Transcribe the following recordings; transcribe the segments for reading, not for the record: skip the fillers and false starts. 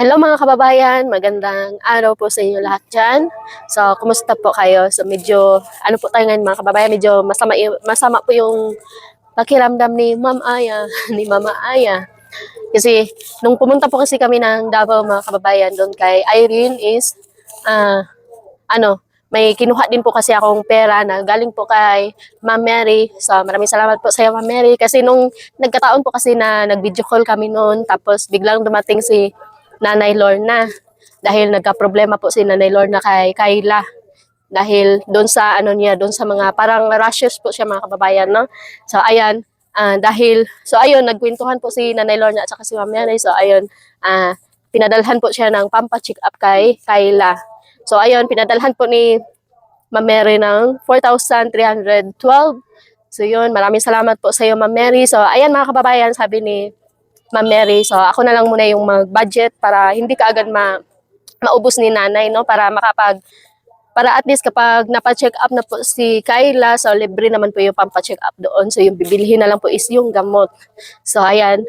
Hello mga kababayan, magandang araw po sa inyo lahat dyan. So, kumusta po kayo? So, medyo, ano po tayo ngayon mga kababayan, medyo masama po yung pakiramdam ni Ma'am Aya, ni Mama Aya. Kasi, nung pumunta po kasi kami ng Davao mga kababayan doon kay Irene is, ah, ano, may kinuha din po kasi akong pera na galing po kay Ma'am Mary. So, maraming salamat po sa iyo, Ma'am Mary. Kasi nung nagkataon po kasi na nag-video call kami noon, tapos biglang dumating si Nanay Lorna. Dahil nagka-problema po si Nanay Lorna kay Kayla. Dahil doon sa ano niya, doon sa mga parang rashes po siya mga kababayan, no? So, ayan, so ayun, nagkwentuhan po si Nanay Lorna at saka si Ma'am Mary. So, ayun, pinadalhan po siya ng pampa-check up kay Kayla. So, ayun, pinadalhan po ni Ma'am Mary ng 4,312. So, yun, maraming salamat po sa iyo, Ma'am Mary. So, ayan mga kababayan, sabi ni Ma'am Mary, so ako na lang muna yung mag-budget para hindi ka agad maubos ni nanay, no? Para at least kapag napa-check up na po si Kayla, so libre naman po yung pampa-check up doon. So yung bibilhin na lang po is yung gamot. So ayan,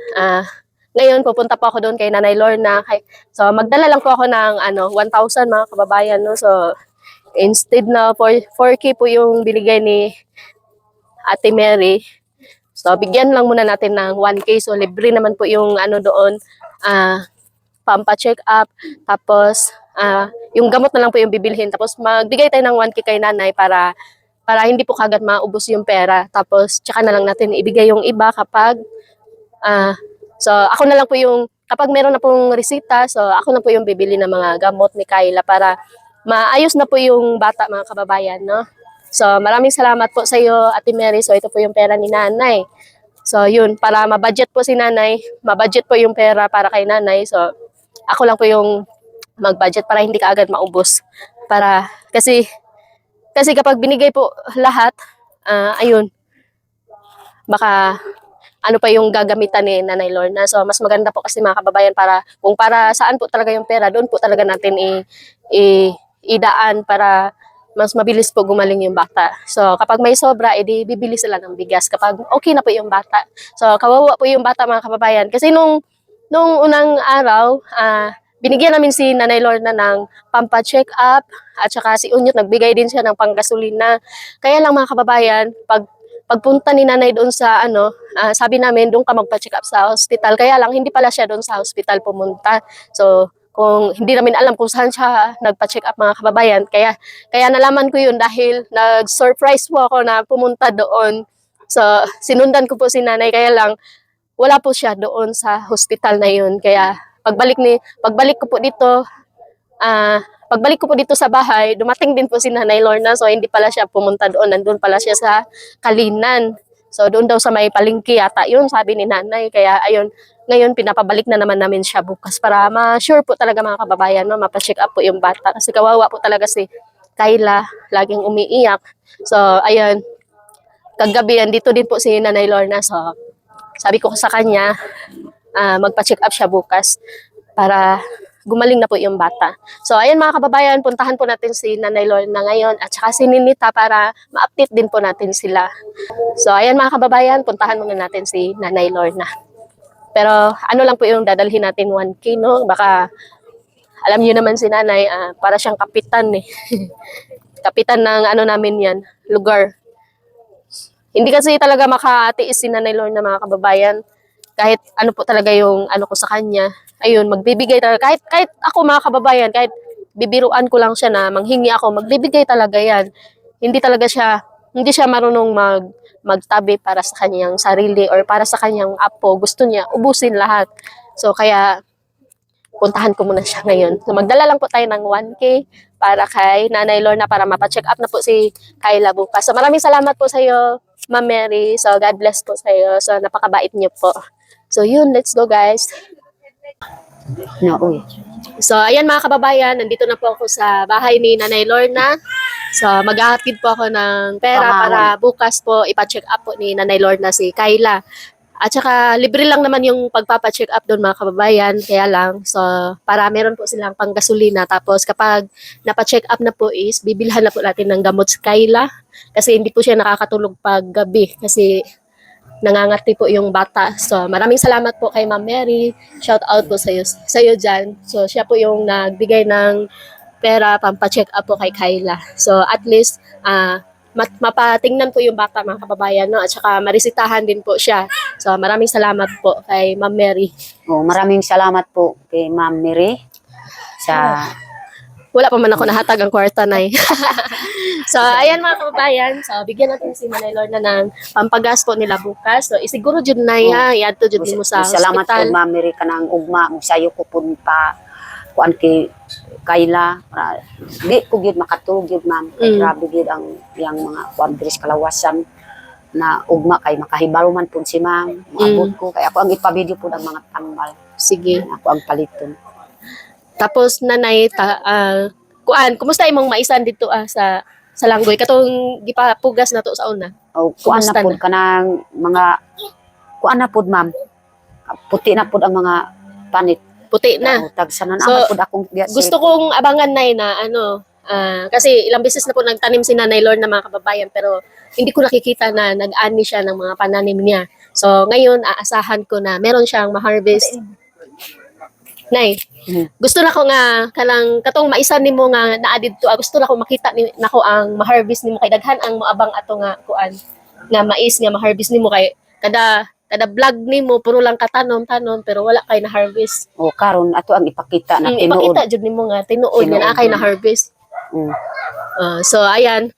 ngayon pupunta po ako doon kay Nanay Lorna. So magdala lang po ako ng 1,000 mga kababayan, no? So instead na 4K po yung binigay ni Ate Mary. So, bigyan lang muna natin ng 1K. So, libre naman po yung ano doon, pampa-check up. Tapos, yung gamot na lang po yung bibilhin. Tapos, magbigay tayo ng 1K kay nanay para hindi po kagad maubos yung pera. Tapos, tsaka na lang natin ibigay yung iba so, ako na lang po yung, kapag meron na pong resita, so, ako na po yung bibili ng mga gamot ni Kayla para maayos na po yung bata, mga kababayan, no? So, maraming salamat po sa iyo, Ate Mary. So, ito po yung pera ni nanay. So, yun, para ma-budget po si nanay, ma-budget po yung pera para kay nanay. So, ako lang po yung mag-budget para hindi ka agad maubos. Kasi kapag binigay po lahat, ayun, baka ano pa yung gagamitan ni Nanay Lorna. So, mas maganda po kasi mga kababayan kung para saan po talaga yung pera, doon po talaga natin idaan para mas mabilis po gumaling yung bata. So, kapag may sobra, edi bibili sila ng bigas kapag okay na po yung bata. So, kawawa po yung bata mga kababayan. Kasi nung unang araw, binigyan namin si Nanay Lorna ng pampa-check up at saka si Unyot nagbigay din siya ng panggasolina. Kaya lang mga kababayan, pagpunta ni Nanay doon sa sabi namin doon ka magpa-check up sa hospital. Kaya lang hindi pala siya doon sa hospital pumunta. So, kung hindi namin alam kung saan siya nagpa-check up mga kababayan. Kaya nalaman ko yun dahil nag-surprise po ako na pumunta doon. So, sinundan ko po si nanay. Kaya lang, wala po siya doon sa hospital na yun. Kaya, pagbalik ko po dito sa bahay, dumating din po si Nanay Lorna. So, hindi pala siya pumunta doon. Nandun pala siya sa Kalinan. So, doon daw sa may palengke yata. Yun, sabi ni nanay. Kaya, ayun, ngayon, pinapabalik na naman namin siya bukas para ma-sure po talaga mga kababayan, no? Mapa-check up po yung bata. Kasi kawawa po talaga si Kayla. Laging umiiyak. So, ayun, kagabi, andito din po si Nanay Lorna. So, sabi ko sa kanya, magpa-check up siya bukas para gumaling na po yung bata. So, ayan mga kababayan, puntahan po natin si Nanay Lorna ngayon at saka si Ninita para ma-update din po natin sila. So, ayan mga kababayan, puntahan muna natin si Nanay Lorna. Pero ano lang po yung dadalhin natin 1K, no? Baka, alam niyo naman si nanay, para siyang kapitan eh. Kapitan ng namin yan, lugar. Hindi kasi talaga makatiis si Nanay Lorna mga kababayan. Kahit ano po talaga yung ko sa kanya. Ayun, magbibigay talaga. Kahit ako mga kababayan, kahit bibiruan ko lang siya na manghingi ako, magbibigay talaga yan. Hindi siya marunong magtabi para sa kanyang sarili or para sa kanyang apo. Gusto niya, ubusin lahat. So, kaya, puntahan ko muna siya ngayon. So, magdala lang po tayo ng 1K para kay Nanay Lorna para mapacheck up na po si Kayla bukas. So, maraming salamat po sa iyo, Ma'am Mary. So, God bless po sa iyo. So, napakabait niyo po. So, yun. Let's go, guys. No, uy. So, ayan mga kababayan, nandito na po ako sa bahay ni Nanay Lorna. So, maghahatid po ako ng pera para bukas po ipa-check up po ni Nanay Lorna si Kayla. At saka, libre lang naman yung pagpapa-check up doon mga kababayan. Kaya lang, so, para meron po silang panggasolina. Tapos, kapag napa-check up na po is, bibilhan na po natin ng gamot si Kayla. Kasi hindi po siya nakakatulog pag gabi. Kasi, nangangati po yung bata. So, maraming salamat po kay Ma'am Mary. Shout out po sa iyo dyan. So, siya po yung nagbigay ng pera pampacheck up po kay Kyla. So, at least, mapatingnan po yung bata mga kababayan, no? At saka marisitahan din po siya. So, maraming salamat po kay Ma'am Mary. Oh, maraming salamat po kay Ma'am Mary sa Wala pa man ako nahatag ang kwarta na So, ayan mga kababayan. So, bigyan natin si Manay Lorna ng pampagas po nila bukas. So, isiguro dyan na yan to dyan mo sa salamat po hospital. Ma'am Mary kanang ugma mo sayo ko pun pa kuan kay Kyla. Di ko gyud makatulog gyud ma'am. Grabe gyud ang yang mga kuan diri sa kalawasan na ugma kay makahibalo man pun si ma'am. Maabot ko kay ako ang ipavideo pud ang mga tambal. Sige. Ako ang paliton. Tapos, nanay, kuan, kumusta imong maisan dito sa Langgoy? Katong gipapugas na to sa una. O kuan Kumusta na pud kanang mga kuan na pud ma'am. Puti na pud ang mga panit. Puti na. Tagsanan So, pud akong Gusto kong abangan nay na kasi ilang beses na po nagtanim si Nanay Lorna na mga kababayan pero hindi ko nakikita na nag-ani siya ng mga pananim niya. So ngayon aasahan ko na meron siyang ma-harvest. Nay, gusto na ko nga kanang katong maisan nimo nga naadid to, gusto na ko makita ni nako ang ma-harvest nimo kay daghan ang moabang ato nga kuan nga mais nga ma-harvest nimo kay kada vlog nimo puro lang katanom-tanom pero wala kay na-harvest. o karon ato ang ipakita na tinuod. Ipakita jud nimo nga tinuod nga naa kay na-harvest. Mm. So ayan,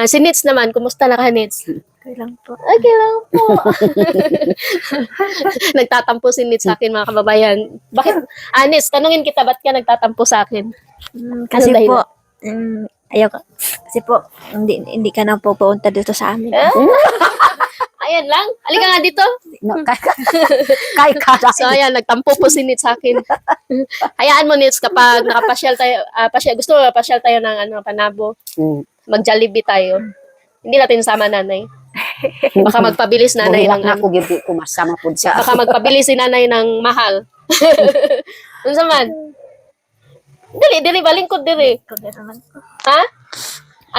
si Nits naman, kumusta na ka Nits? Okay lang po. Okay lang po. Nagtatampo si Nits sa akin mga kababayan. Bakit? Nits, tanungin kita, ba't ka nagtatampo sa akin? Kasi Ano po, ayaw ka. Kasi po, hindi ka na po pupunta dito sa amin. Ayan lang. Halika nga dito. No, kay So ayan, nagtampo po si Nits sa akin. Hayaan mo Nits, kapag nakapasyal tayo, gusto mo pasyal tayo ng Panabo, mag-Jollibee tayo. Hindi natin sama nanay. Baka magpabilis nanay ng ako gyud ko masama pud sa Baka magpabilis si nanay ng mahal. Unsa man? Dili balingkod diri. Kundi naman po. Ha?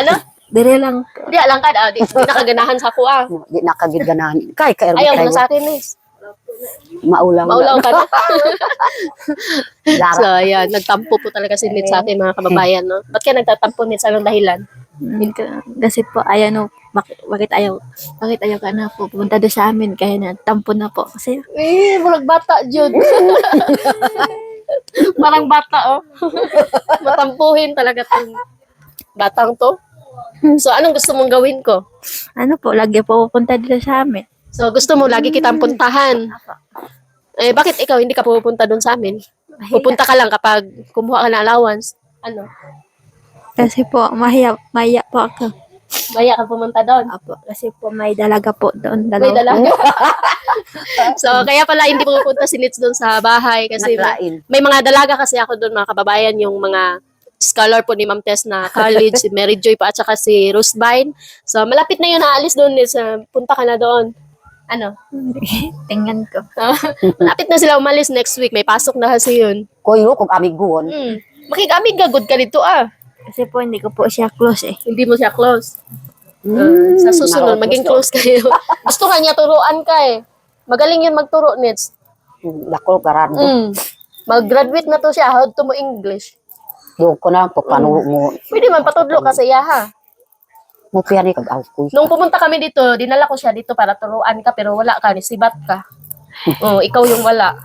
Ano? Dire lang po. Di alang ka, di nakaganahan sa kuha. di nakagid ganahan kay Ayaw mo na sa akin, Nis. maulaw Maulaw ka na. Lara. So, ayan, nagtampo po talaga si Nit sa akin, mga kababayan, no? Ba't kaya nagtatampo, Nit? Sa anong dahilan? Kasi po, ayaw no, bakit ayaw ka na po pumunta doon sa amin kaya na tampo na po kasi Murag bata, Jud. Parang bata, oh. Matampuhin talaga tong batang to. So, anong gusto mong gawin ko? ano po, lagi po pupunta dito sa amin. So, gusto mo lagi kitang puntahan. Bakit ikaw hindi ka pupunta doon sa amin? Pupunta ka lang kapag kumuha ka ng allowance. Ano? Kasi po, mahiya po ako. Maya ka pumunta doon. Apo, kasi po may dalaga po doon. May dalaga. So, kaya pala hindi pupunta si Nits doon sa bahay kasi Naglain. may mga dalaga kasi ako doon, mga kababayan, yung mga scholar po ni Ma'am Tess na college, si Mary Joy pa at saka si Rosebine. So, malapit na yun, naalis doon, Nits. Punta ka na doon. Ano? Tingnan ko. Malapit na sila umalis next week. May pasok na kasi yun. Koyo kung amiguon. Makikamig gagod ka dito, Kasi po hindi ko po siya close eh. Hindi mo siya close. Sa susunod, maging close kayo. Gusto ka niya, turuan ka eh. Magaling yun magturo, Nits. Dako garado. Mag-graduate na to siya. How to mo English. Yung ko na paano mo Pwede man patudlo ka sa iya, ha? mo piyani kag awkoy. Nung pumunta kami dito, dinala ko siya dito para turuan ka, pero wala ka, sibat ka. Ikaw yung wala.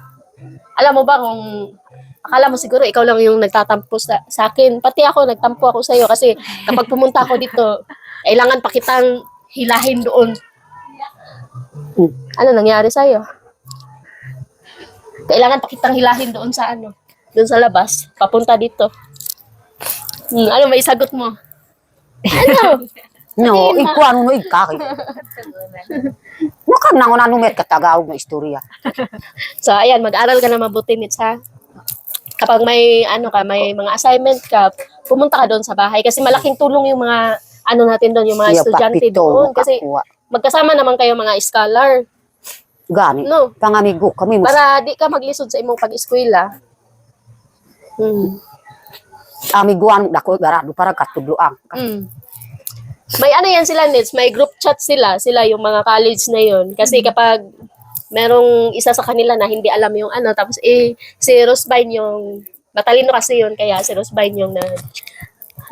Alam mo ba kung, akala mo siguro ikaw lang yung nagtatampo sa akin. Pati ako, nagtampo ako sa iyo kasi kapag pumunta ako dito, kailangan pa kitang hilahin doon. Ano nangyari sa iyo? Kailangan pa kitang hilahin doon sa doon sa labas, papunta dito. Ano may sagot mo? Ano? No, iko ano no ikaki. Maka nang una numet katagaw ng istorya. So, ayan, mag-aral ka na mabuti, Nits, ha? Kapag may, may mga assignment ka, pumunta ka doon sa bahay. Kasi malaking tulong yung mga, natin doon, yung mga estudyante doon. Kasi magkasama naman kayo mga scholar. Gani. No? Pangamigo kami. Para di ka maglisod sa imong pag-eskwela. Amiguan dako garado para katudloan. May ano yan sila, Nits, may group chat sila yung mga college na yun. Kasi kapag merong isa sa kanila na hindi alam yung ano, tapos si Rosbine yung, matalino kasi yun, kaya si Rosbine yung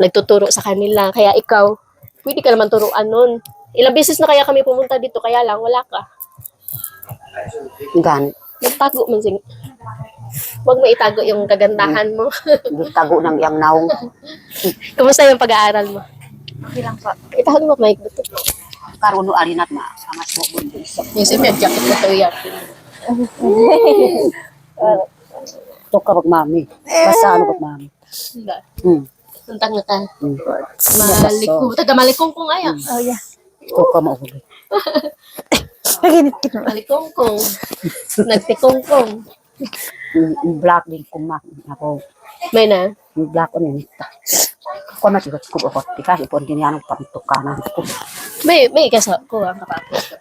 nagtuturo sa kanila. Kaya ikaw, pwede ka naman turuan nun. Ilang beses na kaya kami pumunta dito, kaya lang, wala ka. Gan, Nagtago man sing. Huwag mo itago yung kagandahan mo. gitago ng iyang naong. Kumusta yung pag-aaral mo? Okay lang po. Itago mo, Mike, dito. Karon no arinat ma angas mo bundo isa. Yung si Med, jacket mo to yan. To ka pag mami. Basa ano pag mami. Diba? Untang na ka. Taga malikong aya. Oh, yeah. To ka mauhuli. Malikong. Nagtikong. Black din kumak ako. May na. Black ko ni nita. Ko na sigot ko ko tika ipon din yan pantukanan ko. May kaso ko ang kapatid.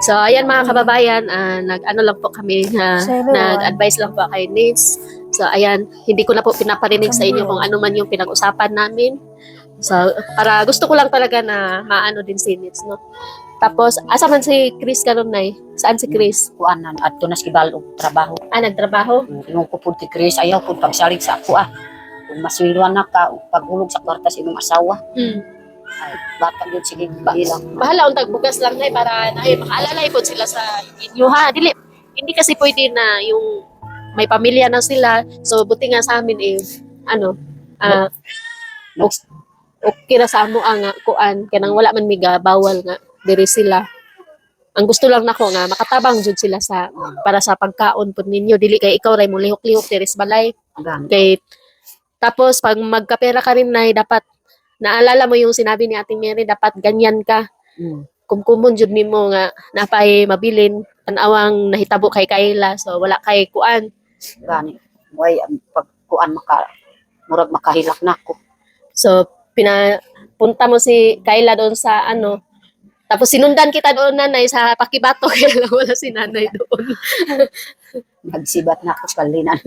So, ayan mga kababayan, nag-ano lang po kami, nag-advise lang po kay Nits. So, ayan, hindi ko na po pinaparinig sa inyo kung ano man yung pinag-usapan namin. So, para gusto ko lang talaga na maano din si Nits, no? Tapos, asa man si Chris karon nay? Saan si Chris? Kuan na adto na sa Kibal og trabaho. Nagtrabaho? Ingon ko pud kay Chris ayaw pud pagsalig sa ako Kung maswilwan na ka ug paghulog sa kwarta sa imong asawa. Ay, bata gyud sige bahilang. Bahala untag bukas lang nay para nay makaalalay po sila sa inyo ha. Dili hindi kasi pwede na yung may pamilya na sila. So buti nga sa amin ano Next, okay ra sa amo nga kuan kanang wala man miga bawal nga diri sila. Ang gusto lang nako nga makatabang jud sila sa para sa pagkaon pud ninyo dili kay ikaw ray mo lihok-lihok diri sa balay. gan. Kay tapos pag magkapera ka rin nay dapat naalala mo yung sinabi ni Ate Mary dapat ganyan ka. Kumkumon jud nimo nga napay mabilin tan-awang nahitabo kay Kayla so wala kay kuan. Gani. Way ang pagkuan murag makahilak nako. So pinapunta mo si Kayla doon sa ano tapos sinundan kita doon nanay sa Pakibato kaya lang wala si nanay doon. Nagsibat na ako sa kalinan.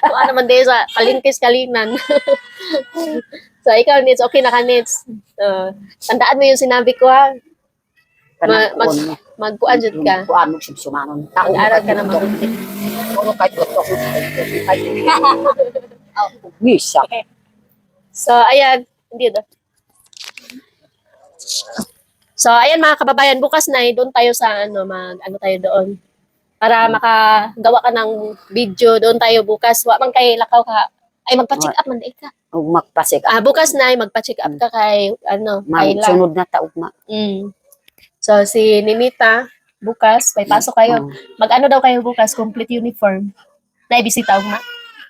Kung ano man din sa Kalintis Kalinan. So ikaw Nits, okay na ka Nits. Tandaan mo yung sinabi ko ha. Magkuan jud ka. Kuan mo sumsumanon. Mag-aral ka na mabuti. Puro kay doktor. Misa. So ayan, hindi do. So ayan mga kababayan, bukas na doon tayo sa ano tayo doon. Para makagawa ka ng video doon tayo bukas. Wa man kay lakaw ka. Ay magpa-check up man ka. Ug magpasik. Bukas na magpa-check up ka kay Kayla. Sunod na taugma. So si Ninita bukas may pasok kayo. Mag-ano daw kayo bukas, complete uniform. Naibisita ugma.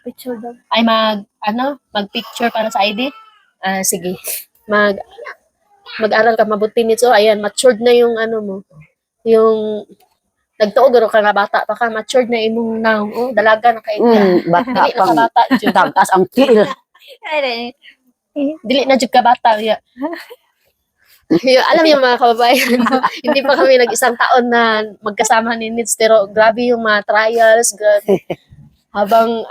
Picture daw. Ay mag-picture para sa ID. Sige. Mag-aral ka mabuti nito. Ayan, matured na yung ano mo. Yung nagtuog garo ka nga bata pa ka, matured na imong now. Oh, dalaga na kay Bata Dili na ka pang bata jud. tagas ang tiil. Ay, Dili na jud ka bata ya. Alam niyo mga kababayan, hindi pa kami nag-isang taon na magkasama ni Nits pero grabe yung mga trials, grabe. Habang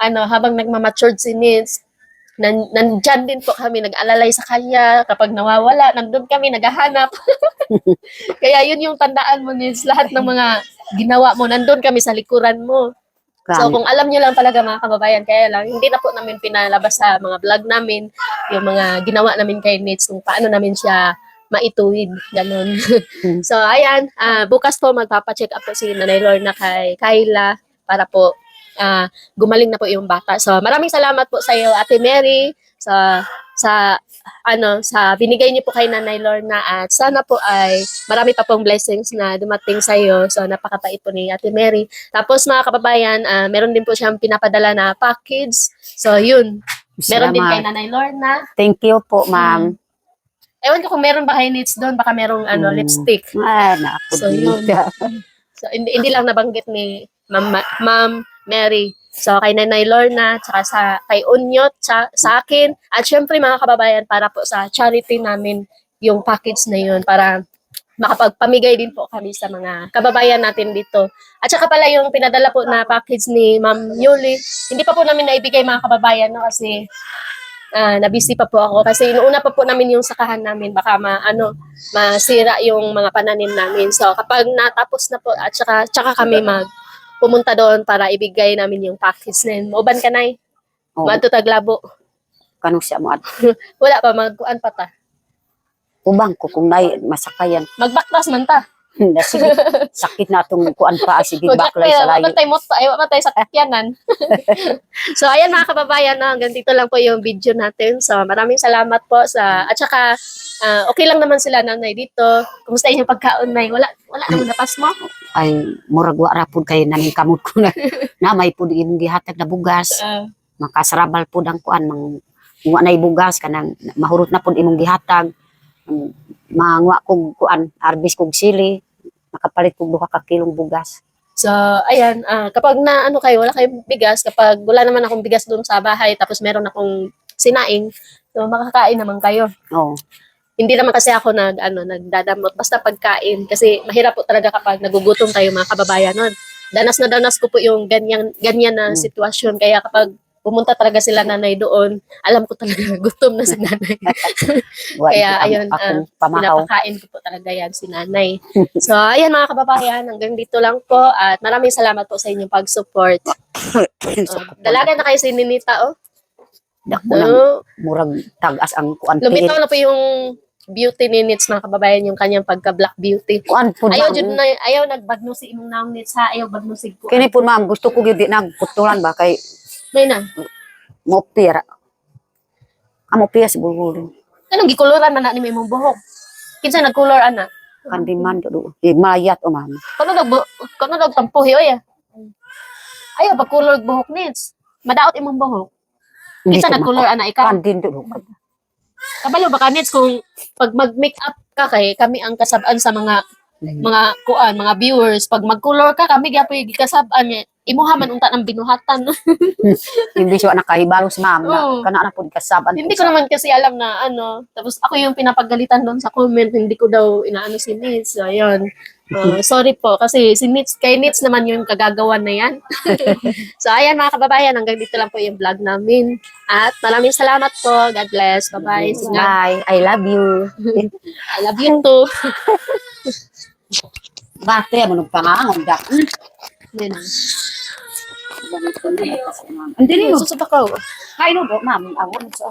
nagmamatured si Nits, nandyan din po kami, nag-alalay sa kanya. Kapag nawawala, nandun kami, naghahanap. Kaya yun yung tandaan mo, Nils. Lahat ng mga ginawa mo, nandun kami sa likuran mo. So kung alam nyo lang talaga mga kababayan, kaya lang, hindi na po namin pinalabas sa mga vlog namin, yung mga ginawa namin kay Nits, kung paano namin siya maituwid, ganun. So ayan, bukas po magpapacheck up po si Nanay Lorna kay Kayla para po gumaling na po yung bata. So maraming salamat po sa iyo Ate Mary sa binigay niyo po kay Nanay Lorna at sana po ay marami pa pong blessings na dumating sa iyo. So napakabait po ni Ate Mary. Tapos mga kababayan, meron din po siyang pinapadala na package. So yun, meron din kay Nanay Lorna. Thank you po, ma'am. Ewan ko kung meron ba kay Nits doon, baka merong lipstick. Naku. So yun. So hindi lang nabanggit ni Ma'am Mary. So kay Nanay Lorna, tsaka kay Unyot, sa akin, at syempre mga kababayan para po sa charity namin yung package na yun para makapagpamigay din po kami sa mga kababayan natin dito. At saka pala yung pinadala po na package ni Ma'am Yuli, hindi pa po namin naibigay mga kababayan no, kasi nabisi pa po ako kasi inuuna pa po namin yung sakahan namin baka masira yung mga pananim namin. So kapag natapos na po at tsaka kami pumunta doon para ibigay namin yung package na yun. Mauban ka na Matutaglabo. Kano siya mo? Wala pa, magkuan pa ta. Ubang ko kung masakayan. Magbaktas man ta. Sige, sakit na itong kuan pa. Sige, baklay sa layo. Matay sa kakyanan. So, ayan mga kababayan, hanggang dito lang po yung video natin. So, maraming salamat po at saka, okay lang naman sila nanay dito. Kumusta yung pagkaon na wala naman napas mo? Ay, murag wara pud kay naning kamot ko na. May pud imong gihatag na bugas. Makasarabal pud ang kuan mga nay bugas kanang mahurot na pud imong gihatag. Mangwa kog kuan, arbis kog sili. Nakapalit kog 2 ka kilong bugas. So, ayan, kapag wala kayong bigas, kapag wala naman akong bigas doon sa bahay, tapos meron akong sinaing, so makakain naman kayo. Oo. Hindi naman kasi ako nagdadamot, basta pagkain. Kasi mahirap po talaga kapag nagugutom tayo mga kababayan nun. Danas na danas ko po yung ganyan na sitwasyon. Kaya kapag pumunta talaga sila nanay doon, alam ko talaga gutom na si nanay. Wa Kaya, ang- ayun, akong pamahaw. pinapakain ko po talaga yan si nanay. So, ayan mga kababayan, hanggang dito lang po at maraming salamat po sa inyong pag-support. Dalaga na kayo si Ninita, oh. Dako nang So, murag tagas ang kuan lumitaw na po yung beauty ni Nits mga kababayan, yung kanyang pagka-black beauty. kuan pud Ayaw, ma'am. jud na, ayaw nagbagno si imong naong Nits ha, ayaw bagno si ko. Kini pud ma'am gusto ko gyud di nagputulan ba kay May na. mo pira. Amo pira si bulbul. Anong gikoloran man na ni imong buhok? Kinsa nagkolor ana? Kandiman do. Mayat o ma'am. Kano nagtampuhi oy. Ayaw ba color buhok Nits? Madaot imong buhok. Kinsa nagkolor ana ikaw? Kandin do. Kabalo ba ka Nits kung pag mag-makeup ka kay kami ang kasab-an sa mga kuan, mga viewers, pag mag-color ka kami gyapon gikasab-an niya. Imuha man unta ng binuhatan. Hindi siya nakahibalo si ma'am na Oo. kana na pud kasaban. Hindi ko naman kasi alam na ano. Tapos ako yung pinapagalitan doon sa comment, hindi ko daw inaano si Nits. So, ayun. Sorry po, kasi si Nits, kay Nits naman yung kagagawan na yan. So, ayan mga kababayan, hanggang dito lang po yung vlog namin. At maraming salamat po. God bless. Bye-bye. Singa. Bye. I love you. I love you too. Bate mo nung pangangon da. Ayun na. Hindi niyo. Susubak ko. Kaino do ma'am. Awon sa